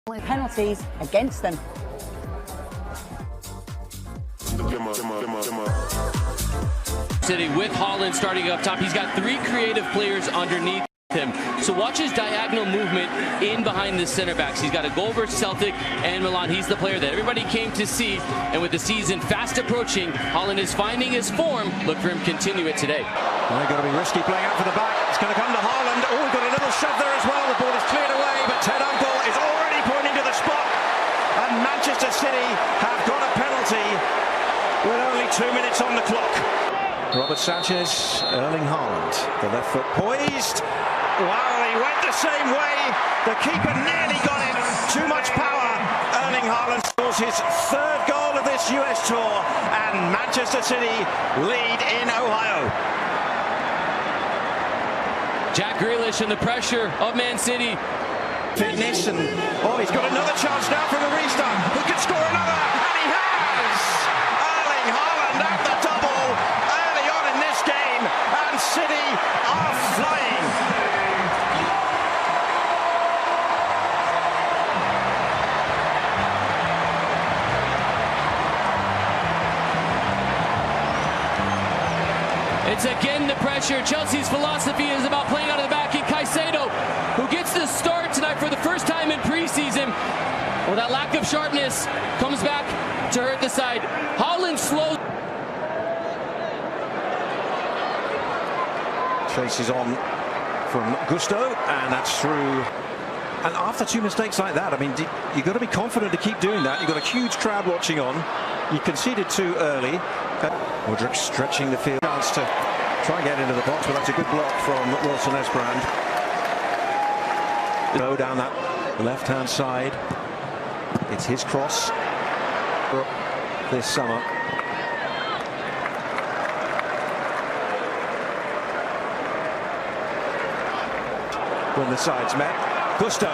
penalties against them. City with Haaland starting up top. He's got three creative players underneath him. So watch his diagonal movement in behind the center backs. He's got a goal versus Celtic and Milan. He's the player that everybody came to see. And with the season fast approaching, Haaland is finding his form. Look for him to continue it today. Well, they've got to be risky playing out for the back. It's going to come to Haaland. Oh, we've got a little shove there as well. The ball is cleared away, but Ted Uncle is already pointing to the spot. And Manchester City have got a penalty with only 2 minutes on the clock. Robert Sanchez, Erling Haaland, the left foot poised. Wow, he went the same way. The keeper nearly got it. Too much power. Erling Haaland scores his third goal of this US tour, and Manchester City lead in Ohio. Jack Grealish and the pressure of Man City. Fitness, and oh, he's got another chance now from the restart. He could score another, and he has! Erling Haaland at the double early on in this game, and City are flying. It's again the pressure. Chelsea's philosophy is about playing out of the back. And Caicedo, who gets the start tonight for the first time in preseason. Well, that lack of sharpness comes back to hurt the side. Haaland slows. Chases on from Gusto, and that's through. And after two mistakes like that, I mean, you've got to be confident to keep doing that. You've got a huge crowd watching on. You conceded too early. Mudryk stretching the field. Chance to try and get into the box, but that's a good block from Wilson Esbrand. Go down that left-hand side. It's his cross this summer. When the sides met, Gusto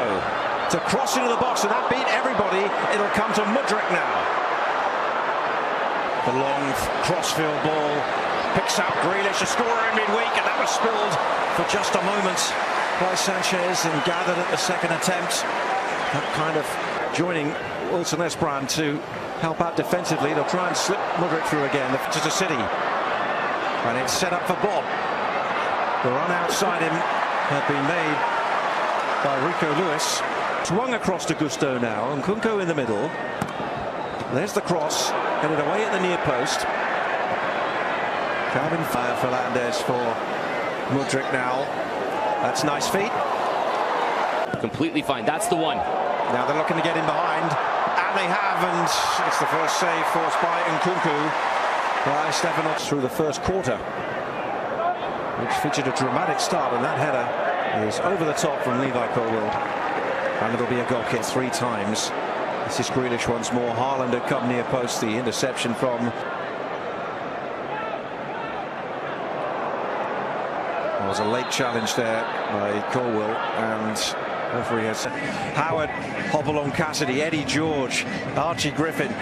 to cross into the box, and that beat everybody. It'll come to Mudryk now. The long crossfield ball picks out Grealish, a scorer in midweek, and that was spilled for just a moment by Sanchez and gathered at the second attempt. That kind of joining Wilson Esbrand to help out defensively. They'll try and slip Mudryk through again to City. And it's set up for Bob. The run outside him had been made by Rico Lewis. Swung across to Gusto now, and Nkunku in the middle. There's the cross, headed away at the near post. Calvin Fernandez for Mudryk now. That's nice feet. Completely fine. That's the one. Now they're looking to get in behind, and they have, and it's the first save forced by Nkunku by Stefanos through the first quarter, which featured a dramatic start, and that header is over the top from Levi Colwill, and it'll be a goal kick 3 times. This is Grealish once more. Haaland had come near post. The interception from. There was a late challenge there by Colwill, and referee has Howard, Hobble on Cassidy, Eddie George, Archie Griffin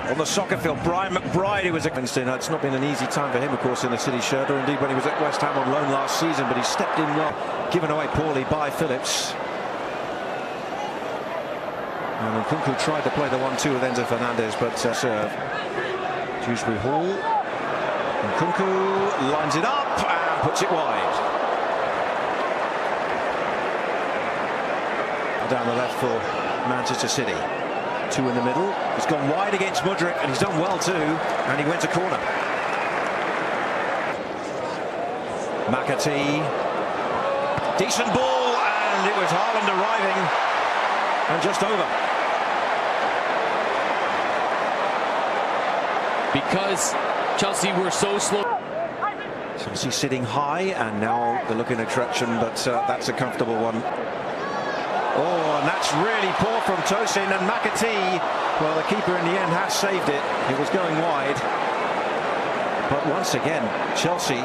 on the soccer field. Brian McBride, who was against him. It's not been an easy time for him, of course, in the City shirt, or indeed when he was at West Ham on loan last season. But he stepped in well, given away poorly by Phillips. And Nkunku tried to play the 1-2 with Enzo Fernandez, but serve. Dewsbury Hall. Nkunku lines it up and puts it wide. Down the left for Manchester City. 2 in the middle. He's gone wide against Mudryk, and he's done well too. And he went to corner. McAtee. Decent ball, and it was Haaland arriving. And just over. Because Chelsea were so slow. Chelsea sitting high, and now they're looking at traction, but that's a comfortable one. Oh, and that's really poor from Tosin, and McAtee, well, the keeper in the end has saved it. It was going wide. But once again, Chelsea.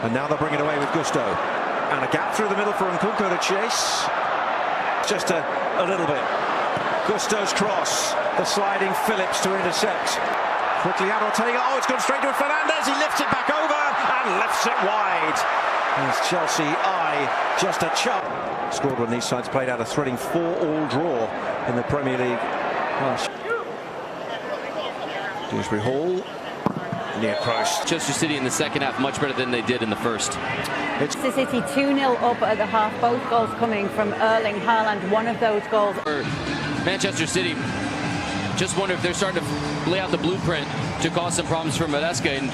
And now they'll bring it away with Gusto. And a gap through the middle for Nkunku to chase. Just a little bit. Gusto's cross. The sliding Phillips to intercept. Quickly out Ortega. Oh, it's gone straight to Fernandez. He lifts it back over and lifts it wide. As Chelsea just a chop. Scored when these sides played out a thrilling 4-all draw in the Premier League. Dewsbury Hall, near post. Manchester City in the second half much better than they did in the first. Manchester City 2-0 up at the half, both goals coming from Erling Haaland. One of those goals. For Manchester City, just wonder if they're starting to lay out the blueprint to cause some problems for Maresca. And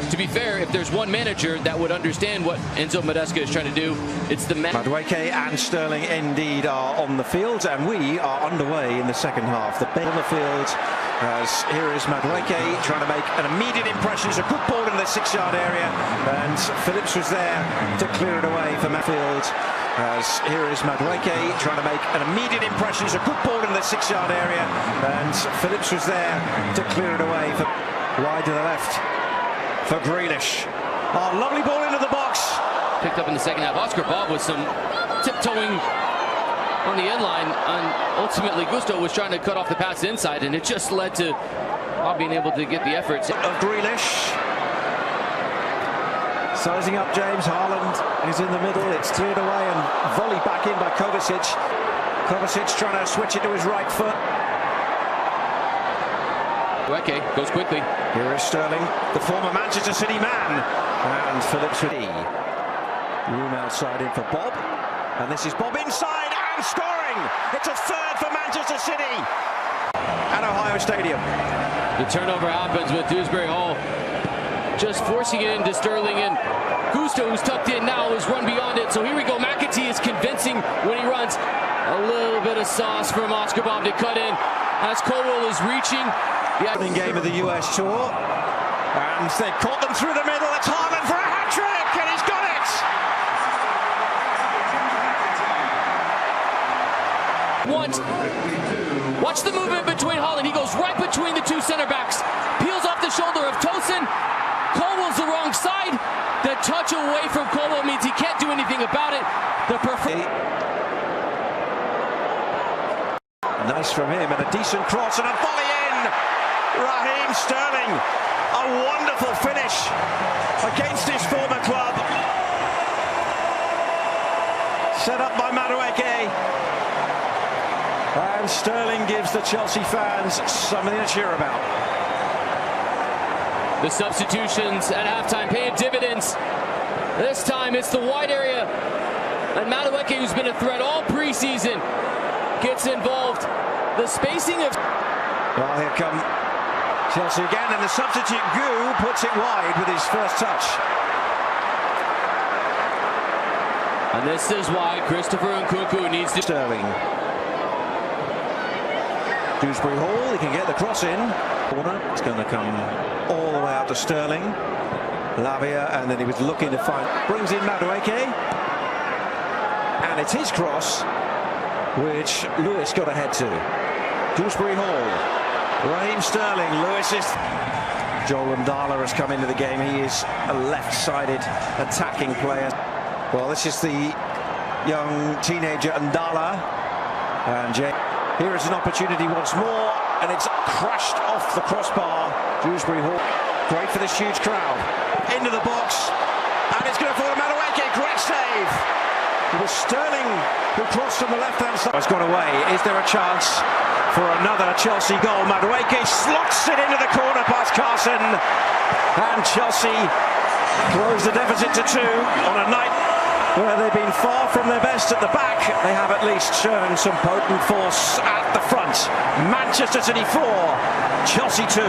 to be fair, if there's one manager that would understand what Enzo Maresca is trying to do, it's the Madueke and Sterling indeed are on the field, and we are underway in the second half. The ball on the field, as here is Madueke trying to make an immediate impression. It's a good ball in the 6-yard area, and Phillips was there to clear it away for Matfield. As here is Madueke trying to make an immediate impression. It's a good ball in the 6-yard area, and Phillips was there to clear it away for wide to the left for Grealish. Oh, lovely ball into the box. Picked up in the second half. Oscar Bob with some tiptoeing on the end line, and ultimately Gusto was trying to cut off the pass inside, and it just led to Bob being able to get the efforts. Of Grealish. Sizing up James. Haaland is in the middle. It's cleared away and volleyed back in by Kovacic. Kovacic trying to switch it to his right foot. Okay, goes quickly. Here is Sterling, the former Manchester City man. And Phillips with E. Room outside in for Bob. And this is Bob inside and scoring. It's a third for Manchester City at Ohio Stadium. The turnover happens with Dewsbury Hall just forcing it into Sterling, and Gusto, who's tucked in now, has run beyond it. So here we go. McAtee is convincing when he runs. A little bit of sauce from Oscar Bob to cut in as Colwell is reaching. The opening game of the US Tour, and they caught them through the middle. It's Haaland for a hat-trick, and he's got it! Watch the movement between Haaland. He goes right between the two center backs, peels off the shoulder of Tosin. Colwell's the wrong side. The touch away from Colwell means he can't do anything about it. Nice from him, and a decent cross and a volley in. Raheem Sterling, a wonderful finish against his former club. Set up by Madueke. And Sterling gives the Chelsea fans something to cheer about. The substitutions at halftime paying dividends. This time it's the wide area. And Madueke, who's been a threat all preseason, gets involved. The spacing of... Well, here come Chelsea again, and the substitute Gu puts it wide with his first touch. And this is why Christopher Nkunku needs to... Sterling. Dewsbury Hall, he can get the cross in. Corner, it's going to come all the way out to Sterling. Lavia, and then he was looking to find... Brings in Madueke. And it's his cross, which Lewis got ahead to. Dewsbury Hall. Raheem Sterling. Lewis is... Joel Ndala has come into the game. He is a left-sided attacking player. Well, this is the young teenager Ndala. And here is an opportunity once more, and it's crashed off the crossbar. Dewsbury Hall. Great for this huge crowd. Into the box. And it's going to fall to Madueke. Great save. It was Sterling who crossed from the left-hand side. It's gone away. Is there a chance for another Chelsea goal? Madueke slots it into the corner past Carson. And Chelsea close the deficit to 2 on a night where they've been far from their best at the back. They have at least shown some potent force at the front. Manchester City 4, Chelsea 2.